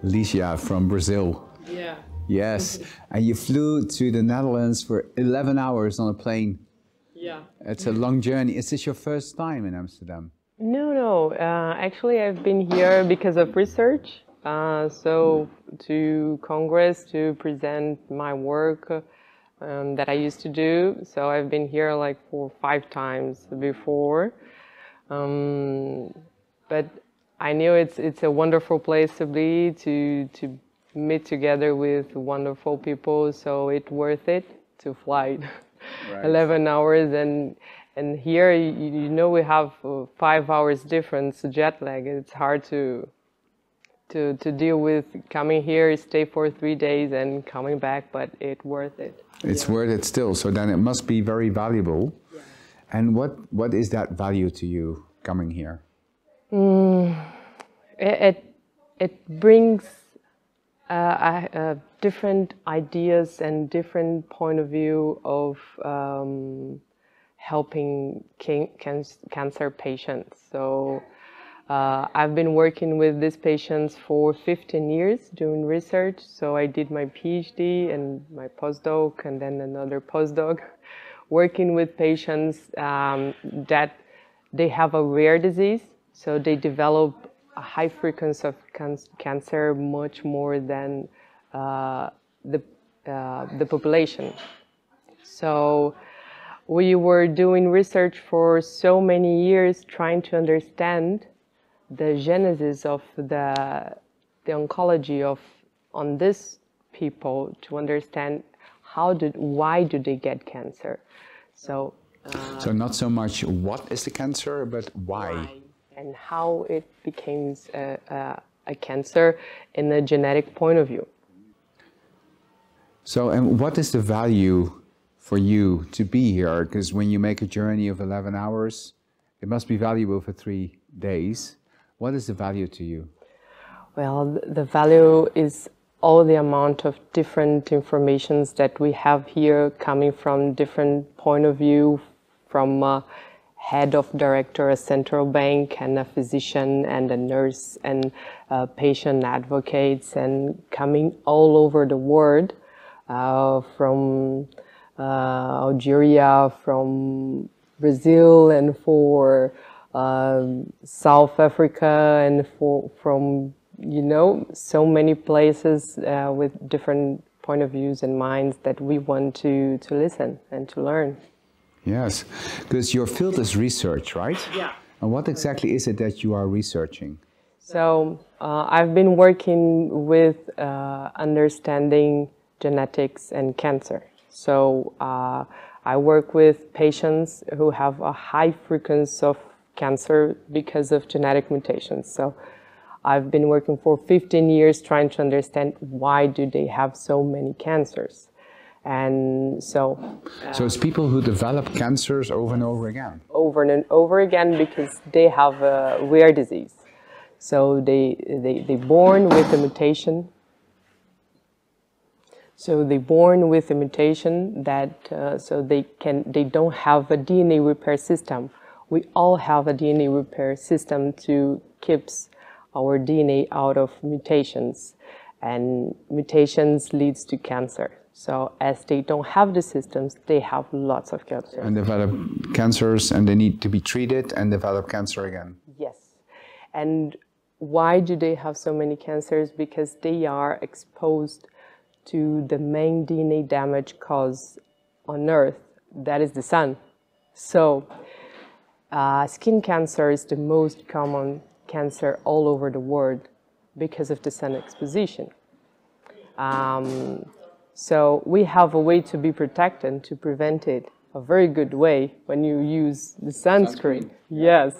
Ligia from Brazil. Yeah. Yes, and you flew to the Netherlands for 11 hours on a plane. Yeah. It's a long journey. Is this your first time in Amsterdam? No. Actually, I've been here because of research. So to Congress to present my work that I used to do. So I've been here like 4 or 5 times before. But I knew it's a wonderful place to be, to meet together with wonderful people. So it's worth it to fly Right. 11 hours. And here, you know, we have 5 hours difference jet lag. It's hard to deal with coming here, stay for 3 days and coming back, but it's worth it. It's worth it still, so then it must be very valuable. Yeah. And what is that value to you coming here? It brings different ideas and different point of view of helping cancer patients. So I've been working with these patients for 15 years doing research. So I did my PhD and my postdoc and then another postdoc working with patients that they have a rare disease. So they develop a high frequency of cancer much more than the population. So we were doing research for so many years trying to understand the genesis of the oncology on these people, to understand why do they get cancer. So not so much what is the cancer, but why. And how it becomes a cancer in a genetic point of view. So, and what is the value for you to be here? Because when you make a journey of 11 hours, it must be valuable for 3 days. What is the value to you? Well, the value is all the amount of different informations that we have here coming from different point of view, from a head of director, a central bank, and a physician, and a nurse, and patient advocates, and coming all over the world, from Algeria, from Brazil, and for South Africa, and from, you know, so many places with different point of views and minds that we want to listen and to learn. Yes, because your field is research, right? Yeah. And what exactly is it that you are researching? So I've been working with understanding genetics and cancer. So I work with patients who have a high frequency of cancer because of genetic mutations. So I've been working for 15 years trying to understand why do they have so many cancers. And so it's people who develop cancers over and over again? Over and over again because they have a rare disease. So they born with a mutation. So they born with a mutation that so they don't have a DNA repair system. We all have a DNA repair system to keep our DNA out of mutations, and mutations leads to cancer. So as they don't have the systems, they have lots of cancer. And develop cancers, and they need to be treated and develop cancer again. Yes. And why do they have so many cancers? Because they are exposed to the main DNA damage cause on Earth, that is the sun. So skin cancer is the most common cancer all over the world because of the sun exposition. So we have a way to be protected, to prevent it, a very good way when you use the sunscreen. Yes.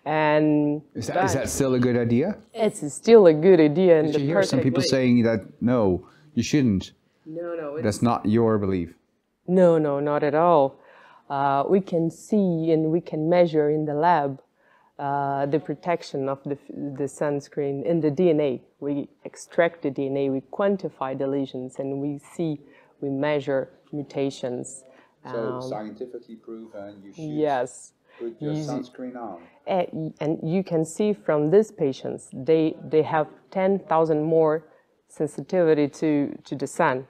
And is that still a good idea? It's still a good idea. Did you hear some people saying that, no, you shouldn't? No. That's not your belief? No, not at all. We can see and we can measure in the lab the protection of the sunscreen in the DNA. We extract the DNA, we quantify the lesions, and we measure mutations. So scientifically proven, you should. Yes. Put your sunscreen on. And you can see from these patients, they have 10,000 more sensitivity to the sun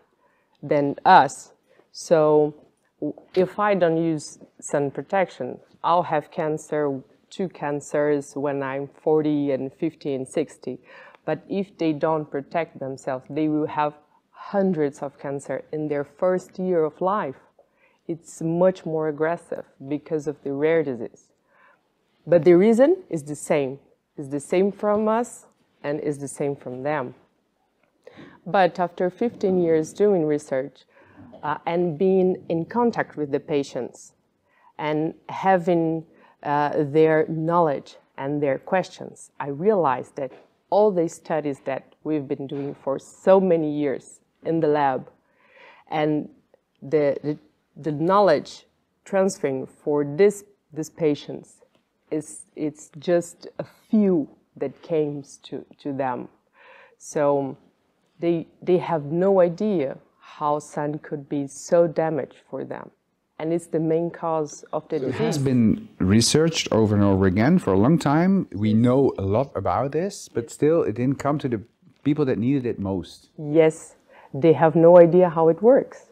than us. So if I don't use sun protection, I'll have cancer, 2 cancers when I'm 40 and 50 and 60. But if they don't protect themselves, they will have hundreds of cancer in their first year of life. It's much more aggressive because of the rare disease. But the reason is the same. It's the same from us and is the same from them. But after 15 years doing research and being in contact with the patients and having their knowledge and their questions, I realized that all the studies that we've been doing for so many years in the lab and the knowledge transferring for these patients, it's just a few that came to them. So they have no idea how sun could be so damaged for them. And it's the main cause of the disease. It has been researched over and over again for a long time. We know a lot about this, but still it didn't come to the people that needed it most. Yes, they have no idea how it works.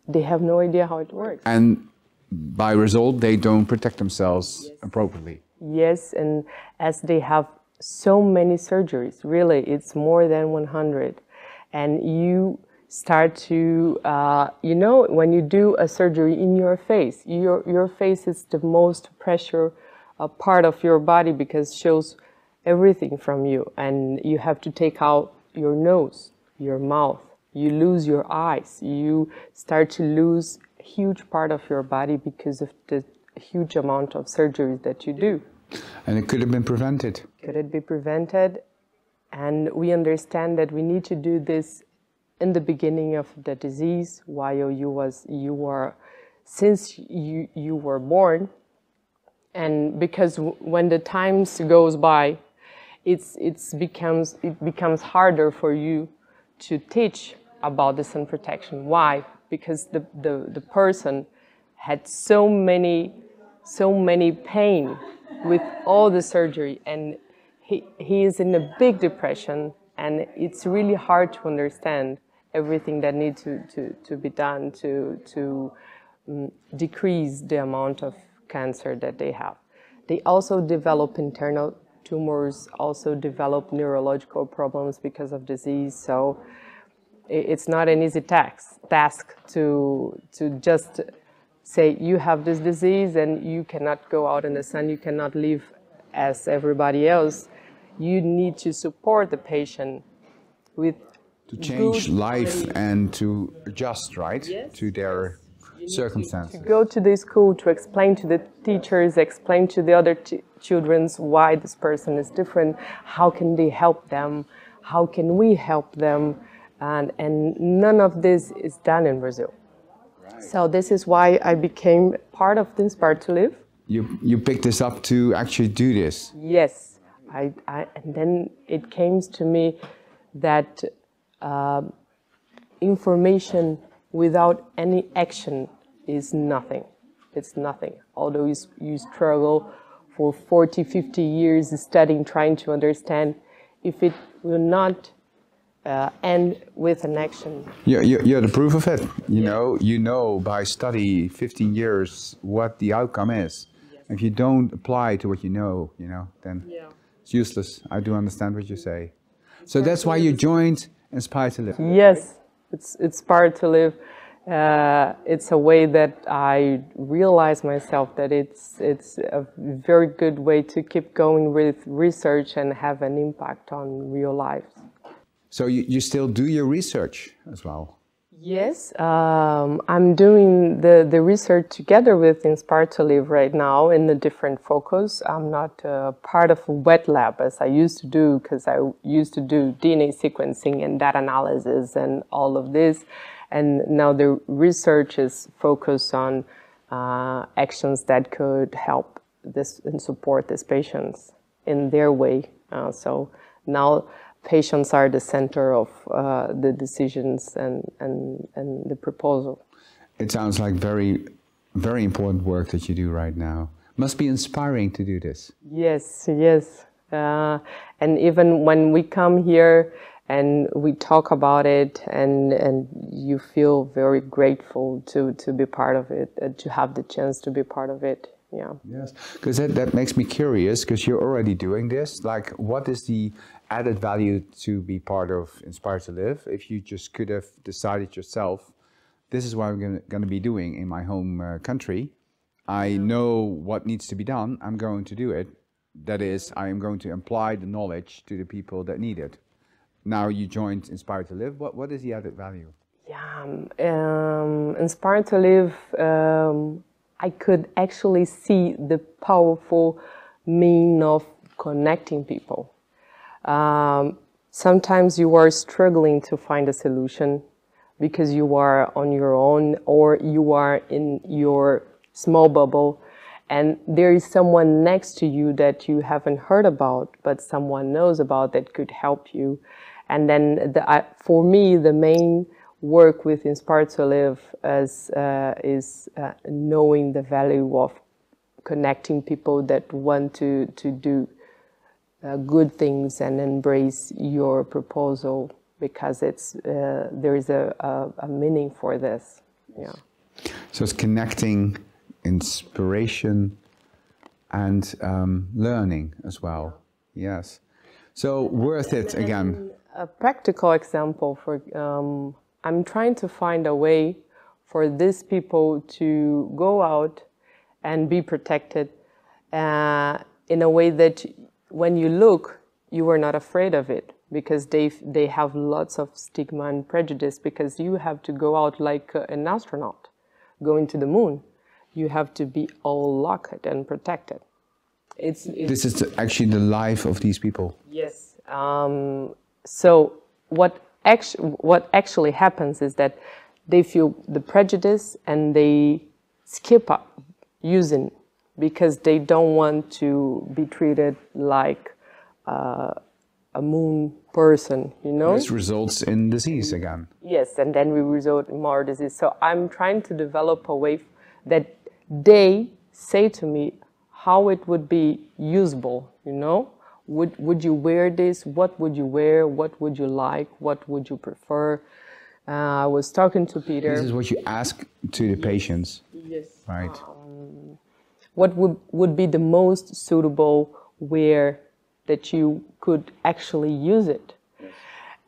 They have no idea how it works. And by result, they don't protect themselves appropriately. Yes, and as they have so many surgeries, really, it's more than 100. And you start to, you know, when you do a surgery in your face is the most pressure part of your body because it shows everything from you. And you have to take out your nose, your mouth, you lose your eyes, you start to lose a huge part of your body because of the huge amount of surgeries that you do. And it could have been prevented. Could it be prevented? And we understand that we need to do this in the beginning of the disease, while since you were born, and because when the times goes by, it becomes harder for you to teach about the sun protection. Why? Because the person had so many pain with all the surgery, and he is in a big depression, and it's really hard to understand everything that needs to be done to decrease the amount of cancer that they have. They also develop internal tumors, also develop neurological problems because of disease. So it's not an easy task to just say you have this disease and you cannot go out in the sun, you cannot live as everybody else. You need to support the patient with to change life and to adjust, right, to their circumstances. To go to the school, to explain to the teachers, explain to the other children why this person is different, how can they help them, how can we help them, and none of this is done in Brazil. Right. So this is why I became part of the Inspire to Live. You picked this up to actually do this? Yes, and then it came to me that information without any action is nothing. It's nothing. Although you struggle for 40, 50 years studying, trying to understand, if it will not end with an action. You're the proof of it. You know by study 15 years what the outcome is. Yes. If you don't apply to what you know, then it's useless. I do understand what you say. So that's why you joined Inspire to Live. Yes, it's Inspire to Live. It's a way that I realize myself that it's a very good way to keep going with research and have an impact on real lives. So you still do your research as well? Yes, I'm doing the research together with Inspire to Live right now in a different focus. I'm not part of a wet lab as I used to do, because I used to do DNA sequencing and data analysis and all of this. And now the research is focused on actions that could help this and support these patients in their way. So now patients are the center of the decisions and the proposal. It sounds like very, very important work that you do right now. Must be inspiring to do this. Yes, yes. And even when we come here and we talk about it, and you feel very grateful to be part of it, to have the chance to be part of it. Yeah. Yes, because that makes me curious, because you're already doing this. Like, what is the added value to be part of Inspire to Live if you just could have decided yourself, this is what I'm going to be doing in my home country. I know what needs to be done. I'm going to do it. That is, I am going to apply the knowledge to the people that need it. Now you joined Inspire to Live. What is the added value? Yeah, Inspire to Live, I could actually see the powerful mean of connecting people. Sometimes you are struggling to find a solution because you are on your own, or you are in your small bubble, and there is someone next to you that you haven't heard about, but someone knows about that could help you. And then for me, the main work with Inspire to Live is knowing the value of connecting people that want to do good things and embrace your proposal, because it's there is a meaning for this. Yeah. So it's connecting, inspiration, and learning as well. Yes. So worth it again. A practical example for I'm trying to find a way for these people to go out and be protected in a way that when you look, you are not afraid of it, because they have lots of stigma and prejudice, because you have to go out like an astronaut going to the moon. You have to be all locked and protected. This is actually the life of these people. Yes. So what actually happens is that they feel the prejudice and they skip up using, because they don't want to be treated like a moon person, you know? This results in disease again. Yes, and then we result in more disease. So I'm trying to develop a way that they say to me how it would be usable, you know? Would you wear this? What would you wear? What would you like? What would you prefer? I was talking to Peter. This is what you ask to the patients. Yes. Right. What would be the most suitable wear that you could actually use it? Yes.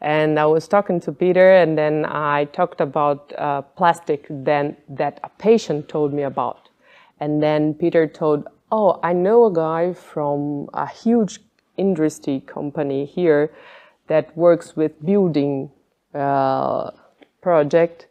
And I was talking to Peter, and then I talked about plastic that a patient told me about. And then Peter told, oh, I know a guy from a huge industry company here that works with building project.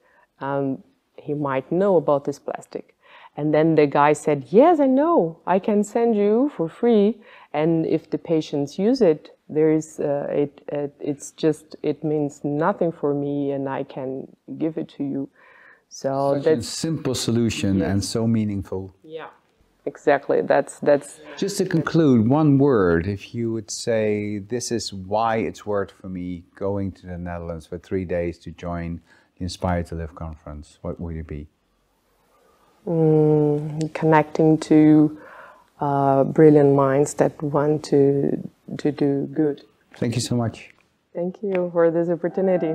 He might know about this plastic. And then the guy said, yes, I know, I can send you for free. And if the patients use it, there is it means nothing for me, and I can give it to you. So such that's a simple solution. Yes. And so meaningful. Yeah. Exactly. That's. Just to conclude, one word, if you would say, this is why it's worth for me going to the Netherlands for 3 days to join the Inspire to Live conference, what would it be? Connecting to brilliant minds that want to do good. Thank you so much. Thank you for this opportunity.